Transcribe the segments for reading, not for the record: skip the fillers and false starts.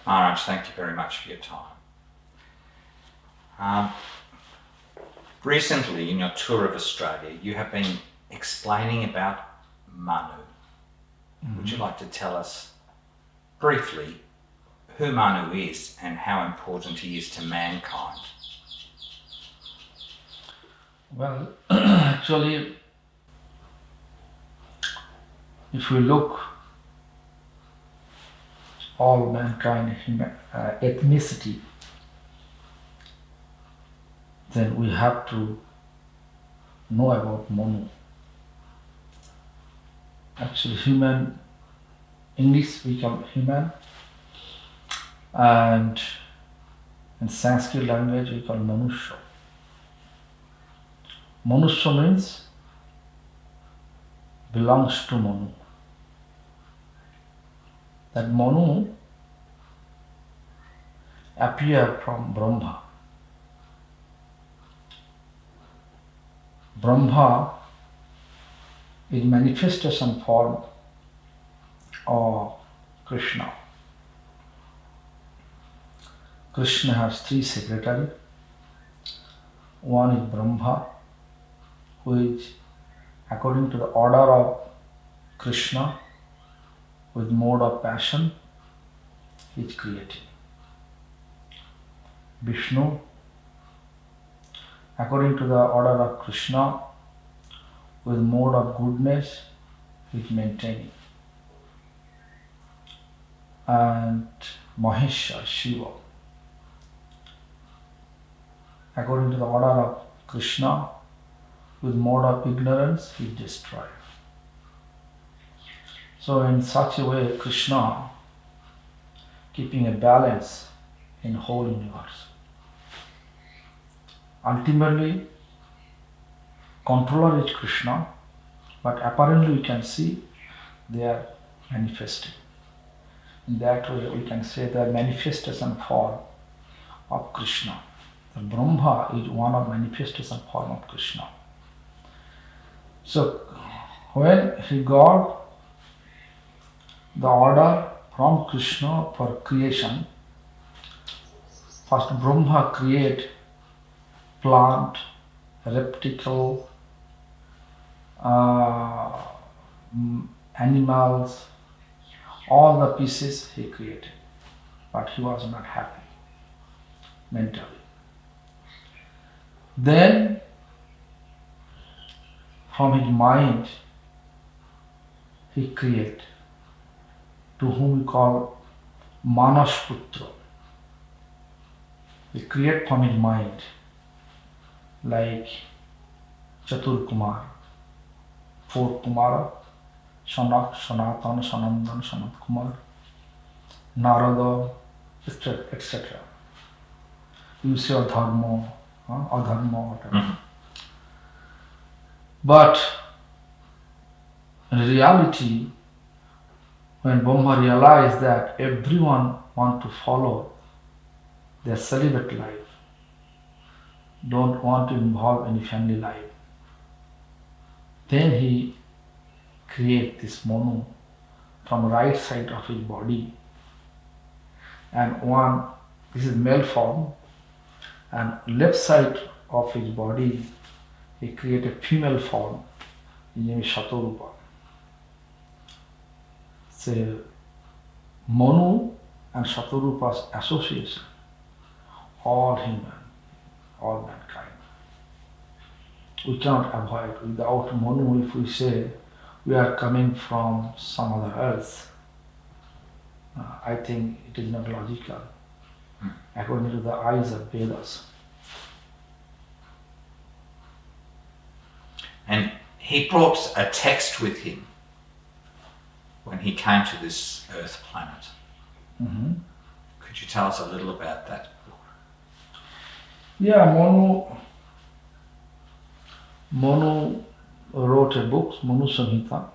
Maharaj, thank you very much for your time. Recently, in your tour of Australia, you have been explaining about Manu. Mm-hmm. Would you like to tell us briefly who Manu is and how important he is to mankind? Well, actually, if we look all mankind ethnicity, then we have to know about Manu. Actually, human, English we call human, and in Sanskrit language we call Manusha. Manusha means belongs to Manu. That Manu appeared from Brahma. Brahma is manifestation form of Krishna. Krishna has three secretaries. One is Brahma, who is according to the order of Krishna, with mode of passion, he is creating. Vishnu, according to the order of Krishna, with mode of goodness, he is maintaining. And Mahesha, Shiva, according to the order of Krishna, with mode of ignorance, he is destroyed. So in such a way, Krishna keeping a balance in whole universe. Ultimately, controller is Krishna, but apparently we can see they are manifesting. In that way, we can say they are manifestation form of Krishna. The Brahma is one of manifestation form of Krishna. So when he got the order from Krishna for creation, first Brahma create plant, reptile, animals, all the pieces he created, but he was not happy mentally. Then from his mind he create, to whom we call Manuscript. He create from his mind, like Chatur Kumar, four Kumara, Shanak, Sanatan, Sanandan, Sanat Kumar, Narada, etc. You say Adharma, whatever. Mm-hmm. But in reality, when Brahma realized that everyone want to follow their celibate life, don't want to involve any family life, then he create this Manu from right side of his body, and one, this is male form, and left side of his body he create a female form, his name is Shatarupa. So Manu and Shatarupa's association, all human, all mankind. We cannot avoid. Without Manu, if we say we are coming from some other earth, I think it is not logical, according to the eyes of Vedas. And he brought a text with him when he came to this earth planet. Mm-hmm. Could you tell us a little about that? Yeah, Manu wrote a book, Manu Samhita.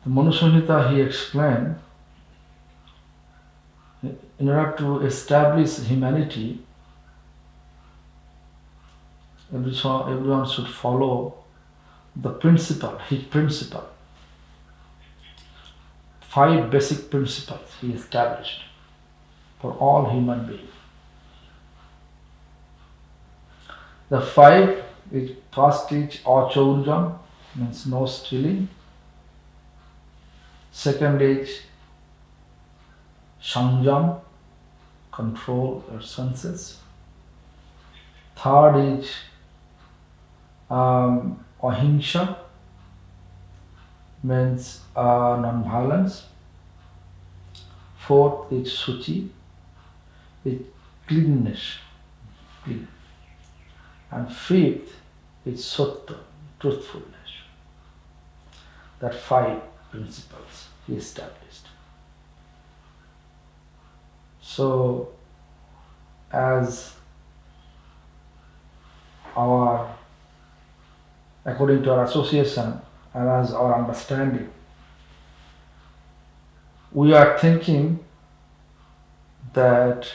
The Manu Samhita, he explained, in order to establish humanity, everyone should follow the principle, his principle. 5 basic principles he established for all human beings. The 5 is, first is achaurjam, means no stealing. Second is sanjam, control your senses. Third is ahimsa, means non-violence. Fourth is suchi, is cleanness, clean. And fifth is sattva, truthfulness. That 5 principles he established. So, as according to our association and as our understanding, we are thinking that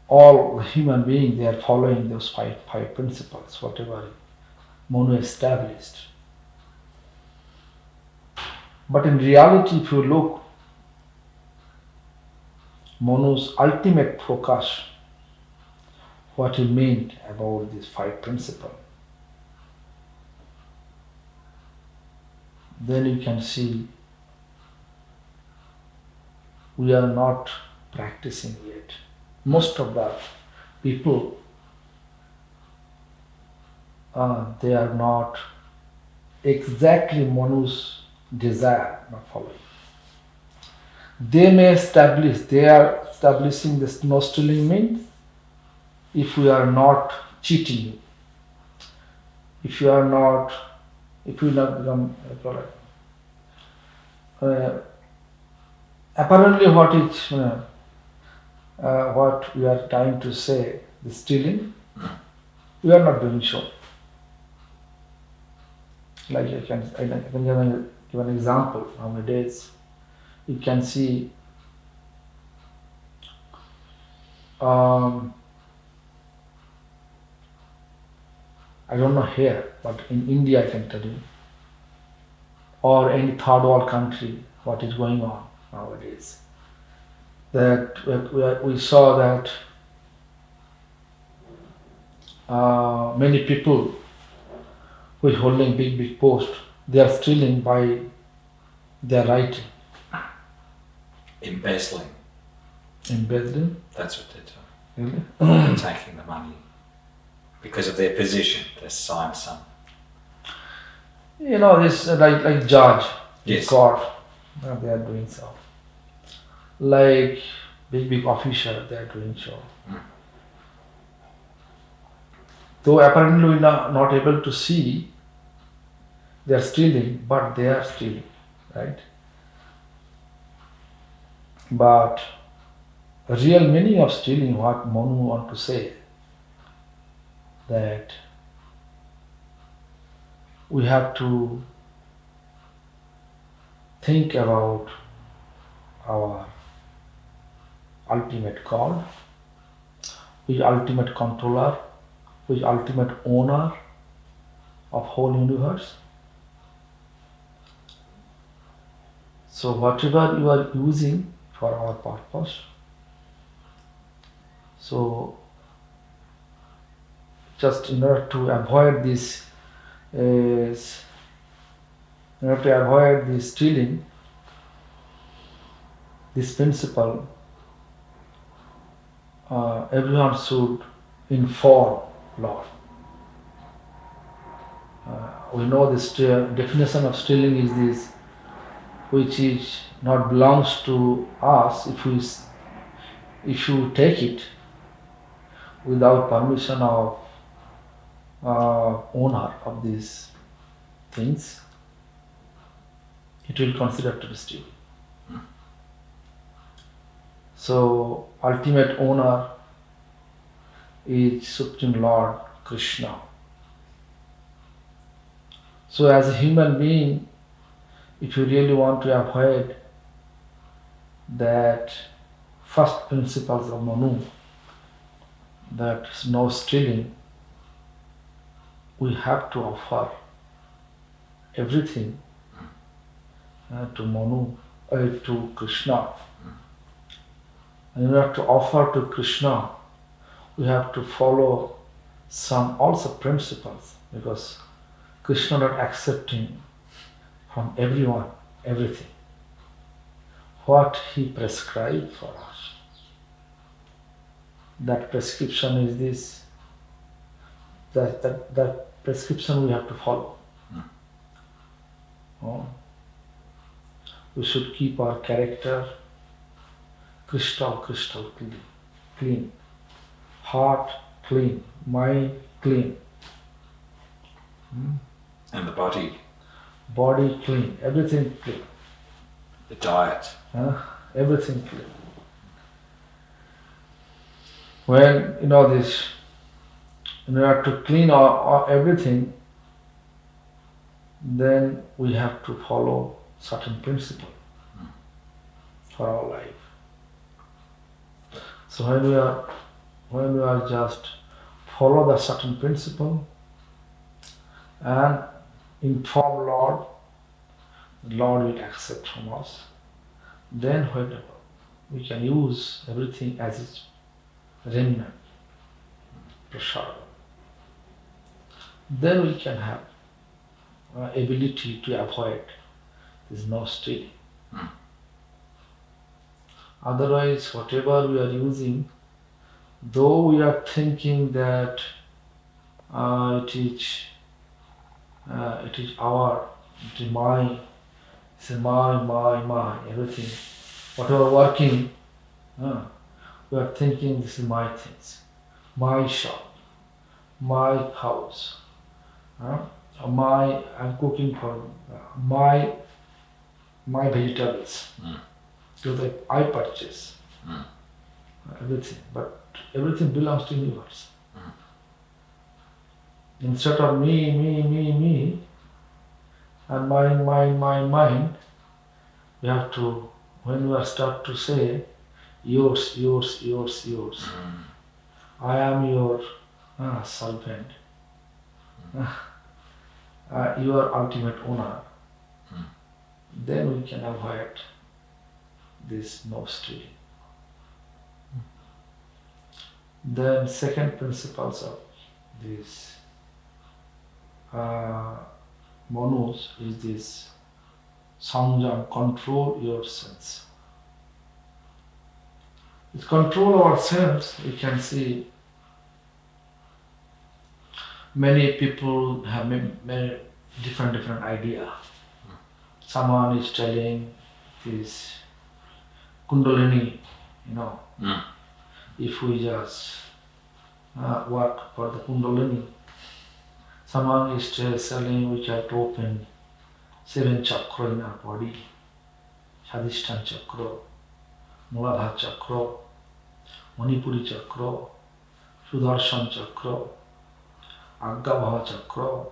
all human beings, they are following those five principles, whatever Manu established. But in reality, if you look, Manu's ultimate focus, what he meant about these 5 principles, then you can see we are not practicing yet. Most of the people, they are not exactly Manu's desire, not following. They are establishing this no stealing means if we are not cheating you, if we not become apparently what we are trying to say, the stealing, we are not doing so. Like I can give an example. Nowadays, you can see I don't know here, but in India I can tell you, or any third world country, what is going on nowadays. That we saw that many people who are holding big posts, they are stealing by their writing. Embezzling. Embezzling? That's what they're doing. Really? They're taking the money because of their position. They're signed some. You know, this like judge, Yes. court, they are doing so. Like big official, they are doing so. Though apparently we are not able to see they are stealing, but they are stealing, right? But the real meaning of stealing, what Manu want to say, that we have to think about our ultimate God, who is ultimate controller, who is ultimate owner of whole universe. So whatever you are using for our purpose, so just in order to avoid this, stealing, this principle, everyone should inform Lord. We know this definition of stealing is this, which is not belongs to us if you take it without permission of owner of these things, it will consider to be stealing. So ultimate owner is Supreme Lord Krishna. So as a human being, if you really want to avoid that first principles of Manu, that no stealing, we have to offer everything to Manu, to Krishna. And in order to offer to Krishna, we have to follow some also principles, because Krishna not accepting from everyone everything. What he prescribed for us. That prescription is this. That prescription we have to follow. Oh. We should keep our character crystal clean. Heart clean, mind clean. And the body. Body clean, everything clean. The diet. Everything clean. When this, in order to clean everything, then we have to follow certain principle for our life. So when we are just follow the certain principle and inform Lord, the Lord will accept from us. Then whenever we can use everything as its remnant, prasad. Then we can have ability to avoid this no stealing. Otherwise, whatever we are using, though we are thinking that it is our, it is my, it's my, everything. Whatever working, we are thinking this is my things, my shop, my house, I'm cooking for my vegetables. So that I purchase everything, but everything belongs to universe. Instead of me, and mine, we have to, when we start to say yours. I am your servant. You are ultimate owner. Then we can avoid this no stealing. Then second principles of this Manus is this sanjam, control your sense. With control our sense, we can see many people have many different idea. Someone is telling this Kundalini, if we just work for the Kundalini. Someone is telling we have to open 7 chakra in our body, Shadhisthana chakra, Muladhara chakra, Manipuri chakra, Sudarshan chakra, Agabhava chakra,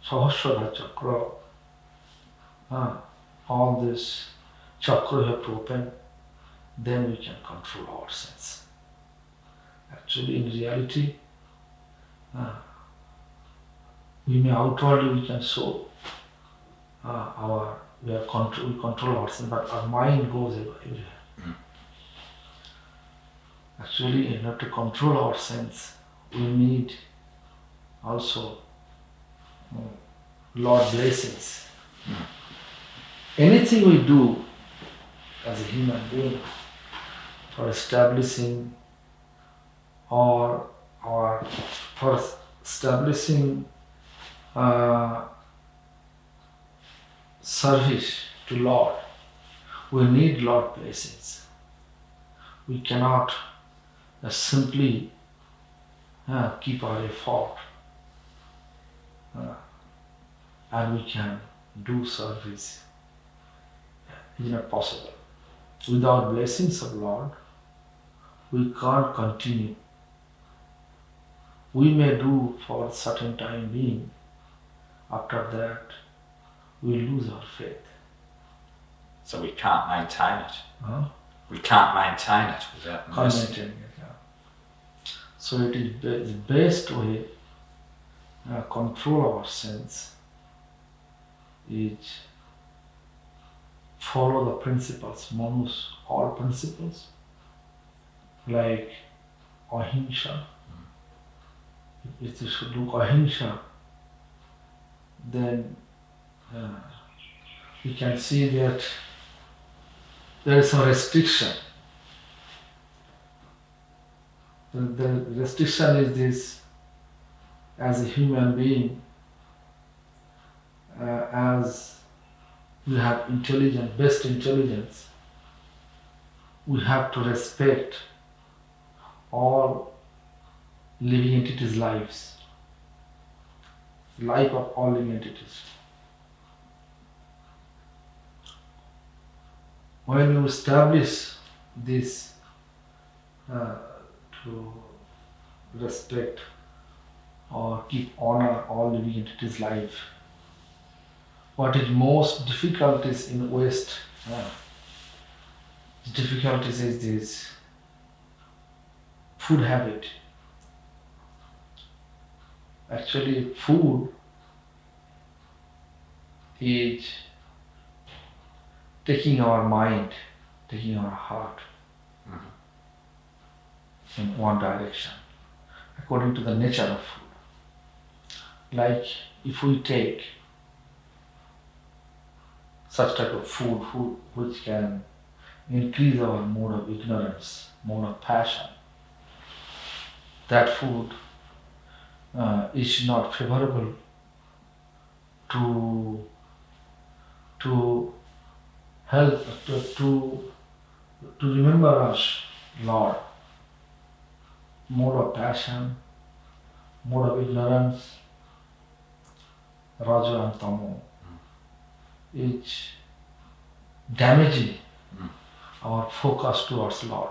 Sahasrara chakra. All this chakra we have to open, then we can control our sense. Actually, in reality, we may outwardly we can show we control our sense, but our mind goes everywhere. Actually, in order to control our sense, we need also Lord blessings. Anything we do as a human being for establishing service to Lord, we need Lord blessings. We cannot simply keep our effort and we can do service. It is not possible. Without blessings of Lord, we can't continue. We may do for a certain time being. After that, we lose our faith. So we can't maintain it. We can't maintain it without blessing. So it is the best way control our sense is follow the principles, Manu's all principles, like ahimsa. If you should do ahimsa, then we can see that there is a restriction. The restriction is this: as a human being, as we have intelligence, best intelligence, we have to respect all living entities' lives, life of all living entities. When you establish this to respect or keep honor all living entities' life, what is most difficulties in West? Difficulties is this food habit. Actually, food is taking our mind, taking our heart in one direction, according to the nature of food. Like if we take such type of food which can increase our mode of ignorance, mode of passion, that food is not favorable to help to remember us, Lord. Mode of passion, mode of ignorance, Raja and Tamo, is damaging our focus towards Lord.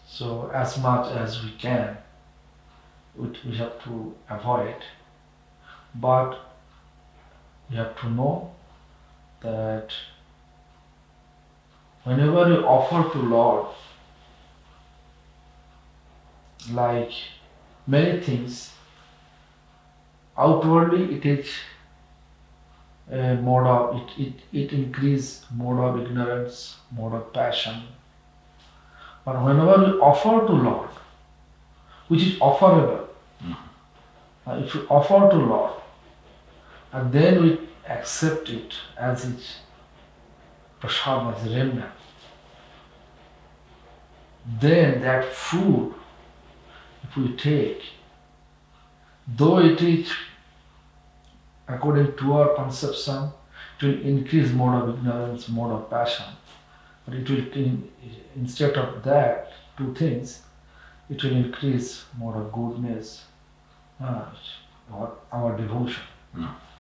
So as much as we can, we have to avoid, but you have to know that whenever you offer to Lord, like many things, outwardly it is a mode of it increase mode of ignorance, mode of passion. But whenever you offer to Lord, which is offerable, if you offer to Lord, and then we accept it as its prasad, as a remnant, then that food, if we take, though it is according to our conception, it will increase mode of ignorance, mode of passion, but it will, instead of that, two things, it will increase mode of goodness, our devotion.